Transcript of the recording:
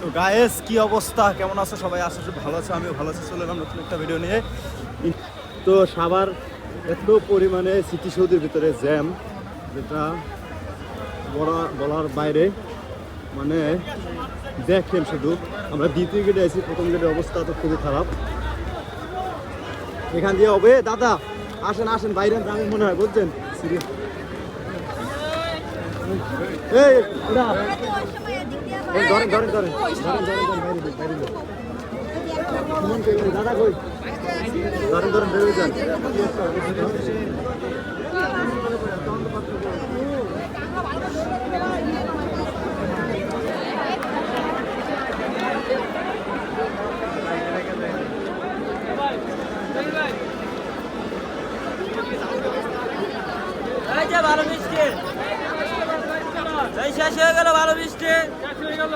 তো গায়েস কি অবস্থা, কেমন আছো সবাই? আশা করি ভালো আছো, আমিও ভালো আছি। চলে এলাম নতুন একটা ভিডিও নিয়ে। তো সাভার এত পরিমাণে স্মৃতিসৌধের ভিতরে জ্যাম, যেটা বলার বাইরে। মানে দেখেন শুধু, আমরা দ্বিতীয় গেটে আছি, প্রথম গেটের অবস্থা তো খুবই খারাপ। এখান দিয়ে হবে দাদা, আসেন আসেন বাইরে, আমি মনে হয় বুঝছেন সিরিয়াস। এই এটা ধরেন ধরেন ধরেন ধরেন ধরেন বাইরে বাইরে দাদা কই, ধরেন ধরেন বেরোয় যান। ভালো মিষ্টি শেষ হয়ে গেল, ভালো মিষ্টি শেষ হয়ে গেল।